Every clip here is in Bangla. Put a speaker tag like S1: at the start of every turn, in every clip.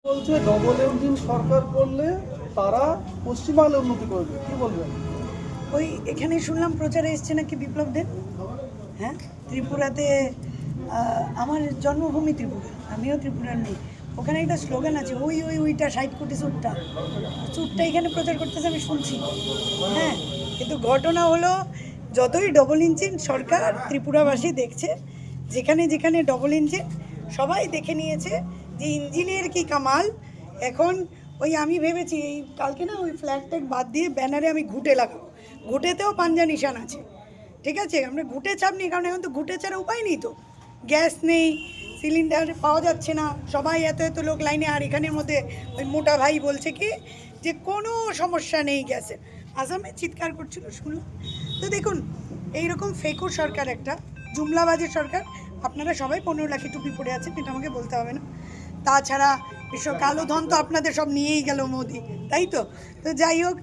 S1: বলছে ডবল ইঞ্জিন সরকার করলে তারা পশ্চিমবাংলা উন্নতি করবে, কি বলবেন?
S2: ওই এখানে শুনলাম প্রচারে এসছে নাকি বিপ্লব দেব। হ্যাঁ, ত্রিপুরাতে আমার জন্মভূমি ত্রিপুরা, আমিও ত্রিপুরার নেই। ওখানে একটা স্লোগান আছে, ওইটা 60 কোটি চুটটা এখানে প্রচার করতেছে, আমি শুনছি। হ্যাঁ, কিন্তু ঘটনা হলো যতই ডবল ইঞ্জিন সরকার ত্রিপুরাবাসী দেখছে, যেখানে যেখানে ডবল ইঞ্জিন সবাই দেখে নিয়েছে যে ইঞ্জিনের কি কামাল। এখন ওই আমি ভেবেছি এই কালকে না ওই ফ্ল্যাগ ট্যাগ বাদ দিয়ে ব্যানারে আমি ঘুঁটে লাগাবো। ঘুঁটেতেও পাঞ্জা নিশান আছে, ঠিক আছে? আমরা ঘুঁটে চাপ নিই, কারণ এখন তো ঘুঁটে ছাড়া উপায় নেই, তো গ্যাস নেই, সিলিন্ডার পাওয়া যাচ্ছে না, সবাই এত এত লোক লাইনে। আর এখানের মধ্যে ওই মোটা ভাই বলছে কি যে কোনো সমস্যা নেই গ্যাসের। আসামে চিৎকার করছিল, শুনলাম। তো দেখুন, এইরকম ফেকুর সরকার, একটা জুমলাবাজের সরকার। আপনারা সবাই 15 লাখি টুপি পড়ে আছেন, এটা আমাকে বলতে হবে না। তাছাড়া বিশ্ব কালো ধন তো আপনাদের সব নিয়েই গেল মোদি, তাই তো? তো যাই হোক,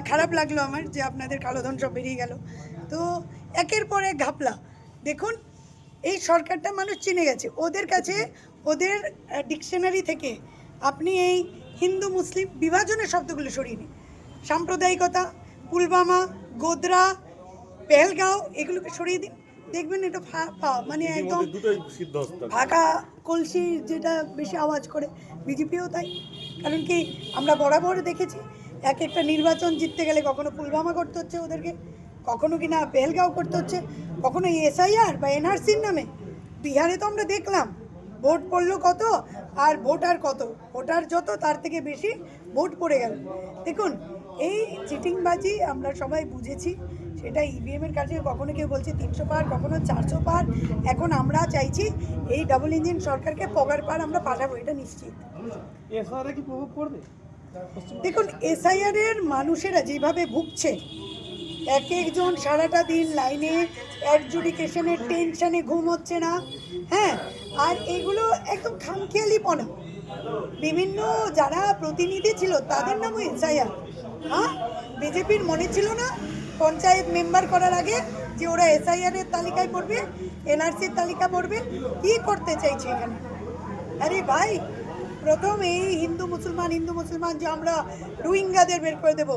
S2: খারাপ লাগলো আমার যে আপনাদের কালো ধন সব বেরিয়ে গেল। তো একের পর এক ঘাপলা। দেখুন, এই সরকারটা মানুষ চিনে গেছে। ওদের কাছে, ওদের ডিকশনারি থেকে আপনি এই হিন্দু মুসলিম বিভাজনের শব্দগুলো সরিয়ে নিন। সাম্প্রদায়িকতা, পুলবামা, গোদরা, পেহেলগাঁও, এগুলোকে সরিয়ে দিন, দেখবেন এটা মানে একদম ফাঁকা কলসি, যেটা বেশি আওয়াজ করে। বিজেপিও তাই। কারণ কি, আমরা বরাবর দেখেছি এক একটা নির্বাচন জিততে গেলে কখনো পুলবামা করতে হচ্ছে ওদেরকে, কখনো কি না পেহেলগাঁও করতে হচ্ছে, কখনো এসআইআর বা এনআরসির নামে। বিহারে তো আমরা দেখলাম ভোট পড়লো কত, আর ভোটার কত, ভোটার যত তার থেকে বেশি ভোট পড়ে গেল। দেখুন, এই চিটিংবাজি আমরা সবাই বুঝেছি। সেটা ইভিএমের কাছে কখনো কেউ বলছে 300 পার, কখনো 400 পার। এখন আমরা চাইছি এই ডাবল ইঞ্জিন সরকারকে পগার পার আমরা পাঠাবো, এটা নিশ্চিত।
S1: এসআইআর কি প্রভাব পড়বে?
S2: দেখুন, এসআইআরের মানুষেরা যেভাবে ভুগছে, এক একজন সারাটা দিন লাইনে, অ্যাডজুডিকেশনের টেনশনে ঘুম হচ্ছে না। হ্যাঁ, আর এগুলো একদম খামখেয়ালিপনা। বিভিন্ন যারা প্রতিনিধি ছিল তাদের নামও এসআইআর। হ্যাঁ, বিজেপির মনে ছিল না পঞ্চায়েত মেম্বার করার আগে যে ওরা এসআইআরের তালিকায় পড়বে, এনআরসির তালিকা পড়বে? কী করতে চাইছে এখানে? আরে ভাই, প্রথম এই হিন্দু মুসলমান যে আমরা রোহিঙ্গাদের বের করে দেবো।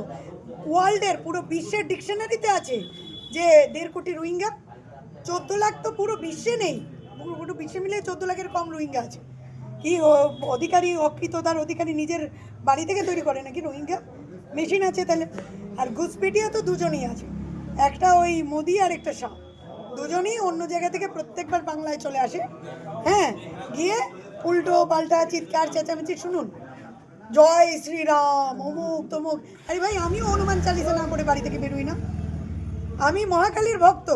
S2: ওয়ার্ল্ডের, পুরো বিশ্বের ডিকশনারিতে আছে যে 1.5 কোটি রোহিঙ্গা। 14 লাখ তো পুরো বিশ্বে নেই, পুরো বিশ্বে মিলে 14 লাখের কম রোহিঙ্গা আছে। কি অধিকারী, অকৃতদার অধিকারী নিজের বাড়ি থেকে তৈরি করে নাকি রোহিঙ্গা? মেশিন আছে তাহলে। আর ঘুষপেটিয়া তো দুজনই আছে, একটা ওই মোদি আর একটা শাহ। দুজনই অন্য জায়গা থেকে প্রত্যেকবার বাংলায় চলে আসে। হ্যাঁ, গিয়ে উল্টো পাল্টা চিৎকার চেঁচামেচি। শুনুন, জয় শ্রীরাম, অমুক তমুক। আরে ভাই, আমিও হনুমান চালিসা না করে বাড়ি থেকে বেরোই না। আমি মহাকালীর ভক্ত।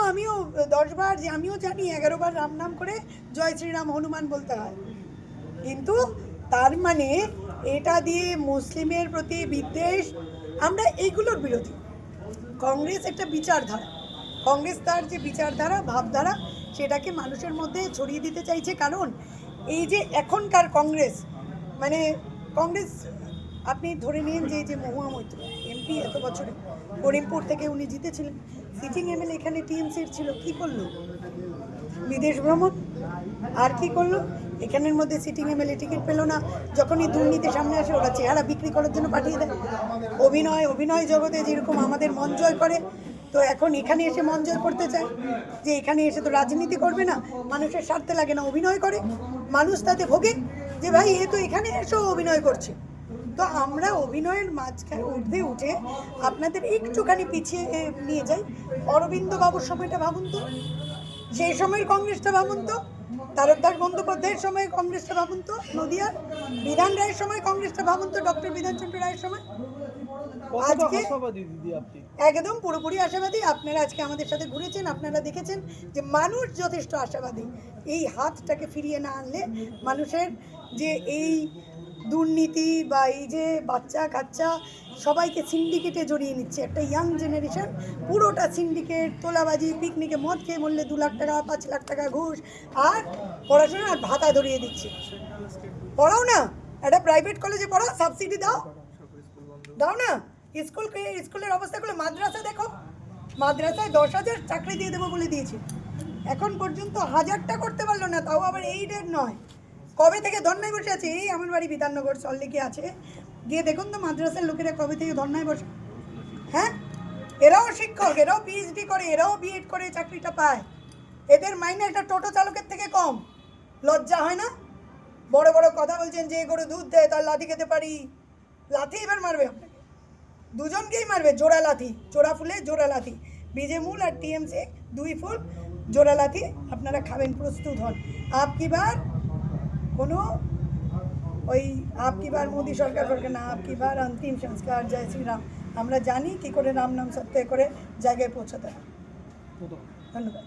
S2: আমিও 10 বার, যে আমিও জানি 11 বার রাম নাম করে জয় শ্রীরাম হনুমান বলতে হয়। কিন্তু তার মানে এটা দিয়ে মুসলিমের প্রতি বিদ্বেষ, আমরা এইগুলোর বিরোধী। কংগ্রেস একটা বিচারধারা, কংগ্রেস তার যে বিচারধারা, ভাবধারা, সেটাকে মানুষের মধ্যে ছড়িয়ে দিতে চাইছে। কারণ এই যে এখনকার কংগ্রেস, মানে কংগ্রেস আপনি ধরে নিন যে মহুয়া মৈত্র এমপি এত বছরে, করিমপুর থেকে উনি জিতেছিলেন, সিটিং এমএলএ, এখানে টিএমসির ছিল। কি করলো? বিদেশ ভ্রমণ। আর কি করলো? এখানের মধ্যে সিটিং এমএলএ টিকিট পেলো না, যখনই দুর্নীতি সামনে আসে ওরা চেহারা বিক্রি করার জন্য পাঠিয়ে দেয়। অভিনয় জগতে যেরকম আমাদের মন জয় করে, তো এখন এখানে এসে মন জয় করতে চায় যে এখানে এসে তো রাজনীতি করবে না, মানুষের স্বার্থে লাগে না, অভিনয় করে। মানুষ তাতে ভোগে যে ভাই এ তো এখানে এসেও অভিনয় করছে। তো আমরা অভিনয়ের মাঝখানে উঠে আপনাদের একটুখানি পিছিয়ে নিয়ে যাই। অরবিন্দ বাবুর সময়টা ভাবুন তো, সেই সময়ের কংগ্রেসটা ভাবুন তো, তারকদাস বন্দ্যোপাধ্যায়ের সময় কংগ্রেসটা ভাবুন তো, নদিয়ার বিধান রায়ের সময় কংগ্রেসটা ভাবুন তো, ডক্টর বিধানচন্দ্র রায়ের সময়। আজকে একদম পুরোপুরি আশাবাদী। আপনারা আজকে আমাদের সাথে ঘুরেছেন, আপনারা দেখেছেন যে মানুষ যথেষ্ট আশাবাদী। এই হাতটাকে ফিরিয়ে না আনলে মানুষের যে এই দুর্নীতি বা এই যে বাচ্চা কাচ্চা সবাইকে সিন্ডিকেটে জড়িয়ে নিচ্ছে, একটা ইয়াং জেনারেশন পুরোটা সিন্ডিকেট, তোলাবাজি, পিকনিকে মদ খেয়ে মরলে 2 লাখ টাকা 5 লাখ টাকা ঘুষ, আর পড়াশোনা আর ভাতা ধরিয়ে দিচ্ছে। পড়াও না, একটা প্রাইভেট কলেজে পড়াও, সাবসিডি দাও না। স্কুলের অবস্থাগুলো, মাদ্রাসা দেখো, মাদ্রাসায় 10,000 চাকরি দিয়ে দেবো বলে দিয়েছে, এখন পর্যন্ত 1000টা করতে পারলো না, তাও আবার এইডের নয়। কবে থেকে ধর্নায় বসে আছে? এই আমার বাড়ি বিধাননগর সল্লেকে আছে, গিয়ে দেখুন তো মাদ্রাসার লোকেরা কবে থেকে ধর্নায় বসে। হ্যাঁ, এরাও শিক্ষক, এরাও পিএইচডি করে, এরাও বিএড করে চাকরিটা পায়, এদের মাইনে একটা টোটো চালকের থেকে কম। লজ্জা হয় না? বড় বড় কথা বলছেন যে গরু দুধ দেয় তার লাথি খেতে পারি। লাথি এবার মারবে আপনাকে, দুজনকেই মারবে, জোড়া লাথি, জোড়া ফুলে জোড়া লাথি। বিজে মূল আর টিএমসি 2 ফুল জোড়া লাথি আপনারা খাবেন, প্রস্তুত হন। আপকি বার কোনো ওই আপকি বার মোদী সরকার ফরকার না, আপকি বার অন্তিম সংস্কার, জয় শ্রীরাম। আমরা জানি কী করে রাম নাম সত্য করে জায়গায় পৌঁছাতে হয়। ধন্যবাদ।